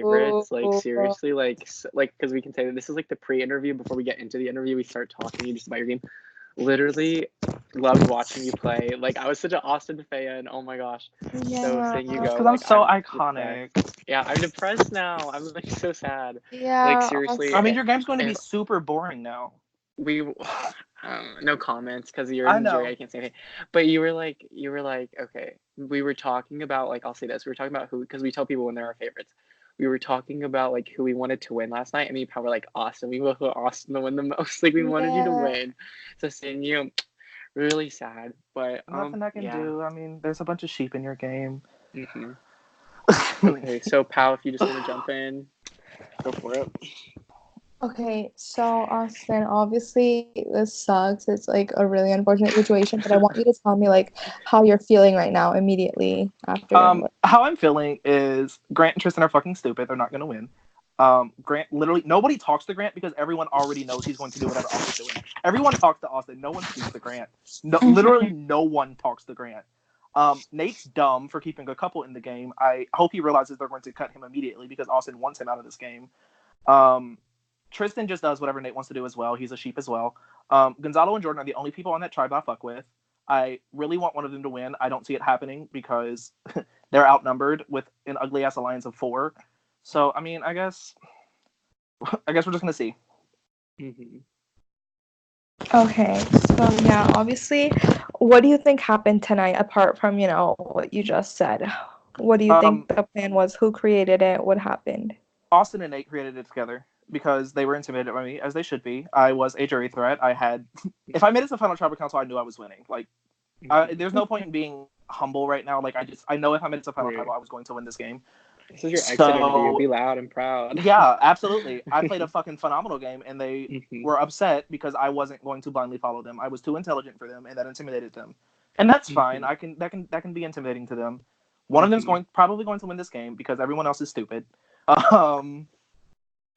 favorites. Like seriously, like because we can say that this is like the pre-interview before we get into the interview. We start talking to you just about your game. Literally loved watching you play. Like I was such an Austin fan. Oh my gosh. So seeing you go, because I'm like so I'm iconic. depressed. Yeah, I'm depressed now. I'm like so sad. Yeah. Like seriously. I mean, your game's going to be super boring now. We no comments because you're I in know. jury. I can't say anything. But you were like okay. We were talking about like I'll say this. We were talking about who because we tell people when they're our favorites. We were talking about like who we wanted to win last night, and we probably like Austin. We both want Austin to win the most. Like we wanted you to win. So seeing you, really sad. But Nothing I can do. I mean, there's a bunch of sheep in your game. Okay, so Pal, if you just want to jump in, go for it. Okay, so Austin, obviously this sucks. It's like a really unfortunate situation, but I want you to tell me like how you're feeling right now immediately after. How I'm feeling is Grant and Tristan are fucking stupid. They're not gonna win. Grant literally nobody talks to Grant because everyone already knows he's going to do whatever Austin's doing. Everyone talks to Austin. No one speaks to Grant. No, literally no one talks to Grant. Nate's dumb for keeping a couple in the game. I hope he realizes they're going to cut him immediately because Austin wants him out of this game. Tristan just does whatever Nate wants to do as well. He's a sheep as well. Gonzalo and Jordan are the only people on that tribe I fuck with. I really want one of them to win. I don't see it happening because they're outnumbered with an ugly ass alliance of 4. So I mean, I guess we're just gonna see. Okay, so yeah, obviously, what do you think happened tonight apart from what you just said? What do you think the plan was? Who created it? What happened? Austin and Nate created it together because they were intimidated by me, as they should be. I was a jury threat. If I made it to the final tribal council, I knew I was winning. Like, there's no point in being humble right now. Like, I know if I made it to the final tribal, I was going to win this game. This is your exit interview. Be loud and proud. Yeah, absolutely. I played a fucking phenomenal game, and they were upset because I wasn't going to blindly follow them. I was too intelligent for them, and that intimidated them. And that's fine. That can be intimidating to them. One of them's probably going to win this game because everyone else is stupid.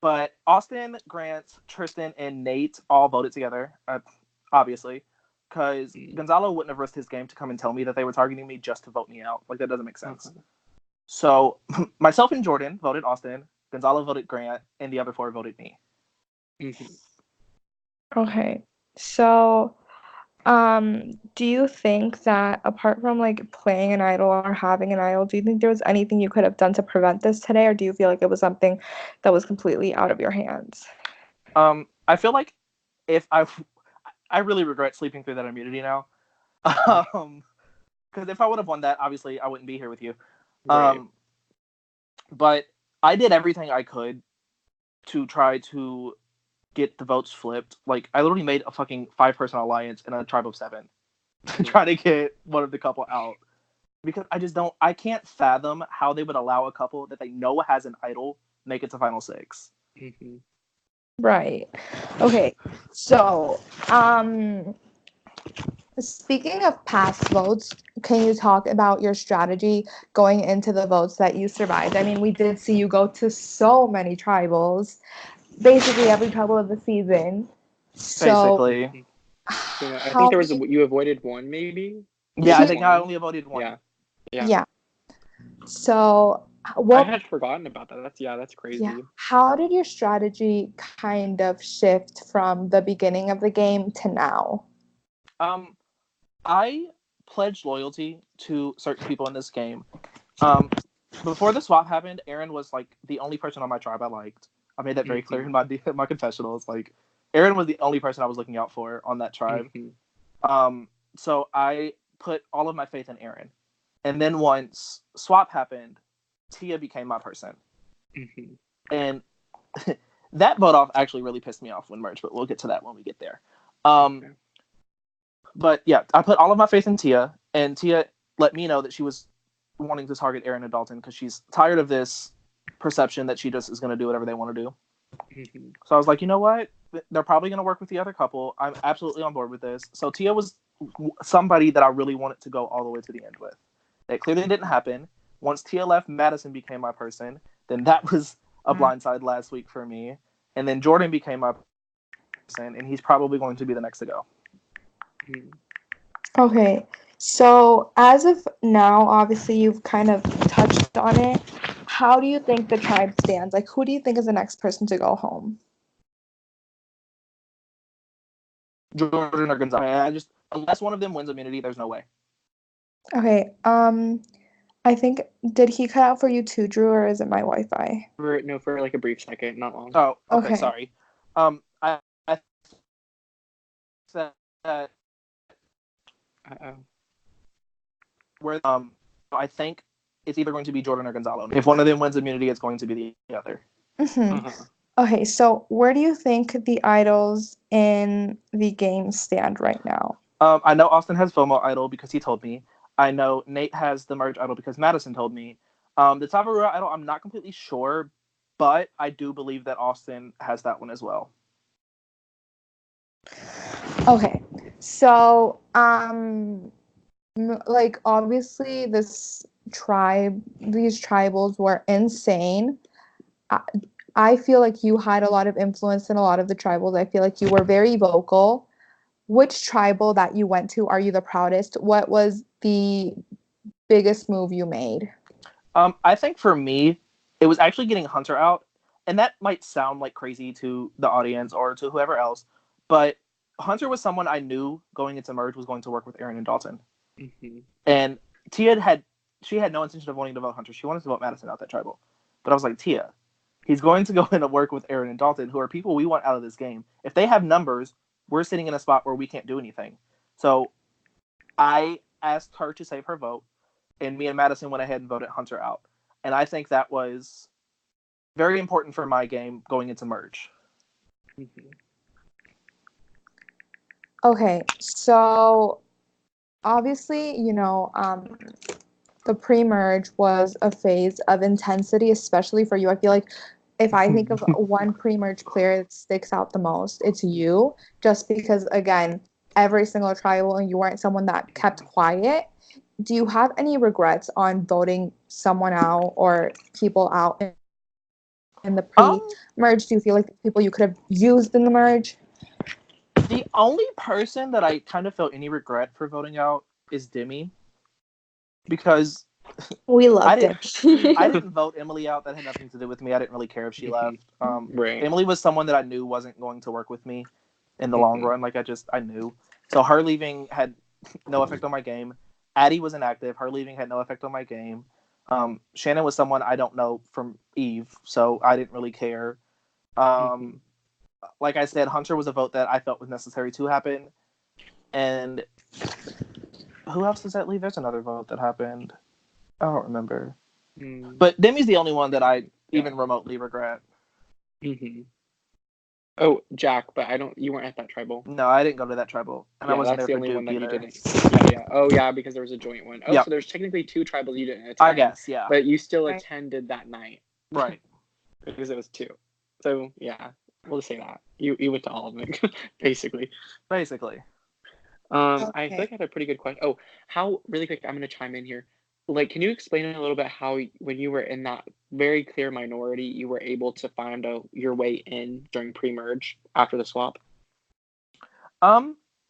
But Austin, Grant, Tristan, and Nate all voted together, obviously, because Gonzalo wouldn't have risked his game to come and tell me that they were targeting me just to vote me out. Like, that doesn't make sense. So, myself and Jordan voted Austin, Gonzalo voted Grant, and the other 4 voted me. Okay, so, do you think that apart from like playing an idol or having an idol, do you think there was anything you could have done to prevent this today, or do you feel like it was something that was completely out of your hands? I feel like if I really regret sleeping through that immunity now, because if I would have won that, obviously I wouldn't be here with you. Right. But I did everything I could to try to get the votes flipped. Like, I literally made a fucking 5-person alliance in a tribe of 7 to try to get one of the couple out. Because I can't fathom how they would allow a couple that they know has an idol make it to Final 6. Right. Okay. So, speaking of past votes, can you talk about your strategy going into the votes that you survived? I mean, we did see you go to so many tribals, basically every tribal of the season. Basically. So, I think you avoided 1, maybe? Yeah, I think I only avoided 1. Yeah. So, I had forgotten about that. That's crazy. Yeah. How did your strategy kind of shift from the beginning of the game to now? I pledged loyalty to certain people in this game. Before the swap happened, Aaron was like the only person on my tribe I liked. I made that very clear in my confessionals. Like, Aaron was the only person I was looking out for on that tribe. So I put all of my faith in Aaron. And then once swap happened, Tia became my person. And that vote off actually really pissed me off when merged, but we'll get to that when we get there. But yeah, I put all of my faith in Tia, and Tia let me know that she was wanting to target Aaron and Dalton because she's tired of this perception that she just is going to do whatever they want to do. So I was like, you know what? They're probably going to work with the other couple. I'm absolutely on board with this. So Tia was somebody that I really wanted to go all the way to the end with. That clearly didn't happen. Once Tia left, Madison became my person. Then that was a blindside last week for me. And then Jordan became my person, and he's probably going to be the next to go. Okay, so as of now, obviously you've kind of touched on it. how do you think the tribe stands? Like, who do you think is the next person to go home? Jordan or Gonzalo. Unless one of them wins immunity, there's no way. Okay. I think, did he cut out for you too, Drew, or is it my Wi-Fi? For like a brief second, not long. Oh, okay. Okay. Sorry. I said that where I think it's either going to be Jordan or Gonzalo. If one of them wins immunity, it's going to be the other. Mm-hmm. Okay, so where do you think the idols in the game stand right now? I know Austin has FOMO idol because he told me. I know Nate has the merge idol because Madison told me. The Tavarua idol, I'm not completely sure, but I do believe that Austin has that one as well. Okay, so like obviously these tribals were insane. I feel like you had a lot of influence in a lot of the tribals. I feel like you were very vocal. Which tribal that you went to are you the proudest? What was the biggest move you made? I think for me, it was actually getting Hunter out, and that might sound like crazy to the audience or to whoever else, but Hunter was someone I knew going into merge was going to work with Aaron and Dalton. Mm-hmm. And Tia had no intention of wanting to vote Hunter. She wanted to vote Madison out that tribal. But I was like, Tia, he's going to go in and work with Aaron and Dalton, who are people we want out of this game. If they have numbers, we're sitting in a spot where we can't do anything. So I asked her to save her vote, and me and Madison went ahead and voted Hunter out. And I think that was very important for my game going into merge. Mm-hmm. Okay, so obviously, the pre-merge was a phase of intensity, especially for you. I feel like if I think of one pre-merge player that sticks out the most, it's you, just because, again, every single tribal, and you weren't someone that kept quiet. Do you have any regrets on voting someone out or people out in the pre-merge? Do you feel like people you could have used in the merge? The only person that I kind of felt any regret for voting out is Demi, because we loved it. I didn't vote Emily out. That had nothing to do with me. I didn't really care if she left. Right. Emily was someone that I knew wasn't going to work with me in the long run. Like I knew. So her leaving had no effect on my game. Addie was inactive. Her leaving had no effect on my game. Shannon was someone I don't know from Eve, so I didn't really care. Like I said, Hunter was a vote that I felt was necessary to happen. And who else does that leave? There's another vote that happened. I don't remember. But Demi's the only one that I even remotely regret. Mm-hmm. Oh, Jack, but you weren't at that tribal. No, I didn't go to that tribal. And I wasn't there for Duke either. You didn't. Yeah. Oh, yeah, because there was a joint one. Oh, yep. So there's technically two tribals you didn't attend. I guess, yeah. But you still attended that night. Right. Because it was two. So, yeah, we'll just say that. You went to all of them, basically. Basically. Okay. I feel like I had a pretty good question. Oh, really quick, I'm going to chime in here. Like, can you explain a little bit how, when you were in that very clear minority, you were able to find your way in during pre-merge after the swap?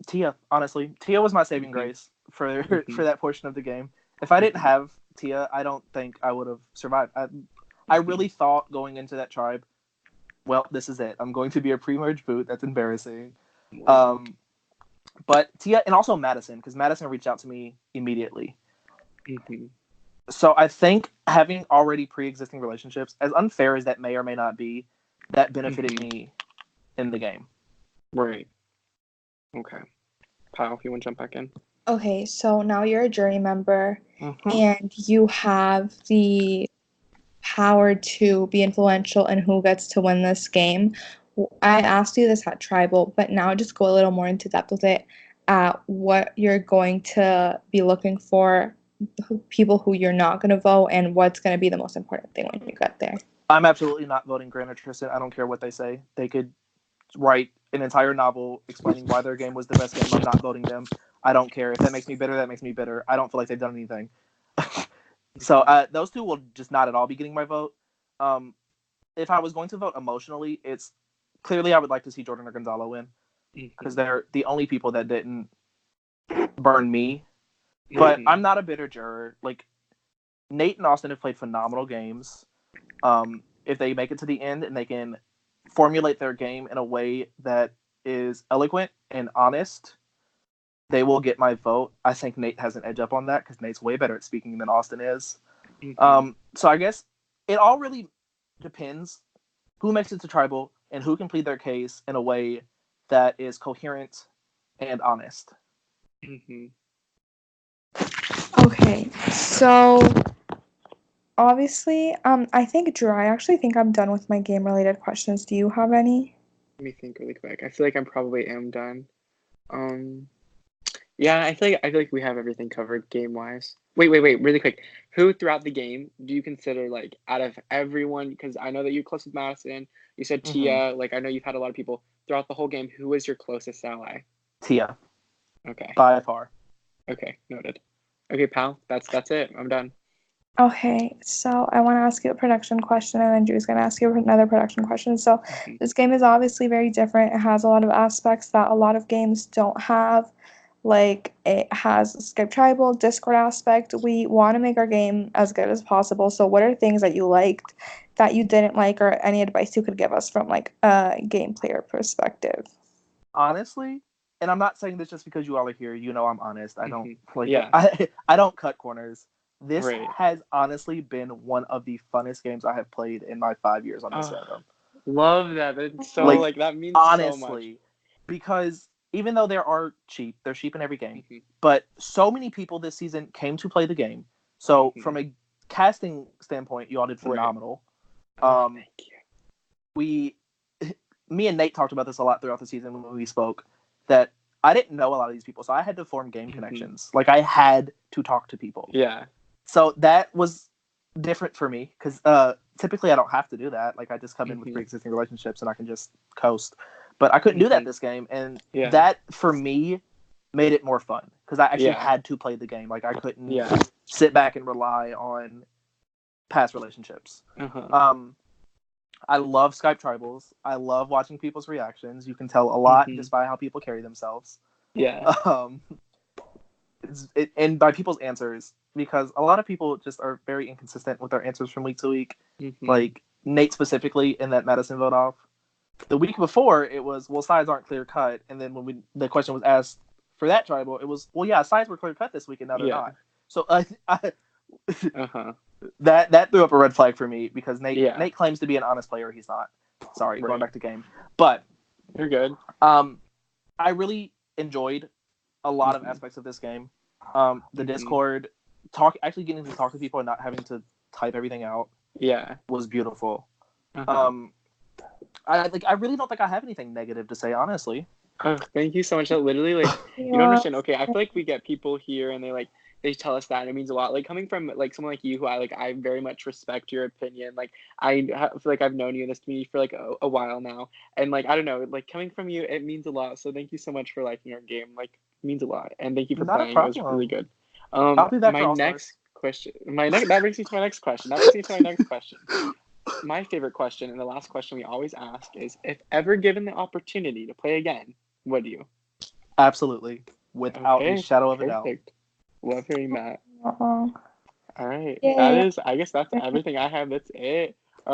Tia, honestly. Tia was my saving grace for that portion of the game. If I didn't have Tia, I don't think I would have survived. I really thought going into that tribe, well, this is it. I'm going to be a pre-merge boot. That's embarrassing. But Tia, and also Madison, because Madison reached out to me immediately. Mm-hmm. So I think having already pre-existing relationships, as unfair as that may or may not be, that benefited me in the game. Right. Okay. Kyle, if you want to jump back in. Okay, so now you're a jury member, and you have the power to be influential in who gets to win this game. I asked you this at Tribal, but now just go a little more into depth with it. What you're going to be looking for, people who you're not going to vote, and what's going to be the most important thing when you get there. I'm absolutely not voting Grant or Tristan. I don't care what they say. They could write an entire novel explaining why their game was the best game. I'm not voting them. I don't care. If that makes me bitter, that makes me bitter. I don't feel like they've done anything. So those two will just not at all be getting my vote. If I was going to vote emotionally, it's clearly I would like to see Jordan or Gonzalo win, because they're the only people that didn't burn me. But I'm not a bitter juror. Like, Nate and Austin have played phenomenal games. If they make it to the end and they can formulate their game in a way that is eloquent and honest, they will get my vote. I think Nate has an edge up on that because Nate's way better at speaking than Austin is. So I guess it all really depends who makes it to tribal and who can plead their case in a way that is coherent and honest. Okay, so obviously, I actually think I'm done with my game related questions. Do you have any? Let me think really quick. I feel like I probably am done. Yeah, I feel like we have everything covered game wise. Wait, really quick. Who throughout the game do you consider like out of everyone? Because I know that you're close with Madison. You said Tia. Like I know you've had a lot of people throughout the whole game. Who was your closest ally? Tia. Okay. By far. Okay, noted. Okay, pal. That's it. I'm done. Okay, so I want to ask you a production question, and then Drew's going to ask you another production question. So this game is obviously very different. It has a lot of aspects that a lot of games don't have. Like, it has Skype Tribal, Discord aspect. We want to make our game as good as possible. So what are things that you liked, that you didn't like, or any advice you could give us from, like, a game player perspective? Honestly, and I'm not saying this just because you all are here. You know I'm honest. I don't, Yeah. I don't cut corners. This Right. has honestly been one of the funnest games I have played in my 5 years on this fandom. Love that. That's so like that means honestly, so much. Because even though they're cheap in every game, but so many people this season came to play the game. So from a casting standpoint, you all did phenomenal. Thank you. Me and Nate talked about this a lot throughout the season when we spoke, that I didn't know a lot of these people, so I had to form game connections. Like I had to talk to people. Yeah. So that was different for me because typically I don't have to do that. Like I just come in with pre-existing relationships and I can just coast. But I couldn't do that this game, and that for me made it more fun because I actually had to play the game. Like I couldn't sit back and rely on past relationships. I love Skype tribals. I love watching people's reactions. You can tell a lot just by how people carry themselves. Yeah. And by people's answers, because a lot of people just are very inconsistent with their answers from week to week. Like Nate specifically in that Madison vote off. The week before, it was, well, sides aren't clear cut. And then when the question was asked for that tribal, it was, well, yeah, sides were clear cut this week and now they're not. So that threw up a red flag for me because Nate claims to be an honest player. He's not. Sorry, going back to game. But you're good. I really enjoyed a lot of aspects of this game. The Discord actually getting to talk to people and not having to type everything out. Was beautiful. I really don't think I have anything negative to say, honestly. Oh, thank you so much. That literally, like, you don't understand. Okay, I feel like we get people here and they tell us that, and it means a lot. Like coming from like someone like you, who I very much respect your opinion. Like I feel like I've known you in this community for like a while now, and like I don't know, like coming from you, it means a lot. So thank you so much for liking our game. Like it means a lot, and thank you for playing. It was really good. I'll be back for my next question. That brings me to my next question. My favorite question and the last question we always ask is, if ever given the opportunity to play again, would you? Absolutely. Without a shadow of a doubt. Love hearing that. All right. That is, I guess that's everything I have. That's it.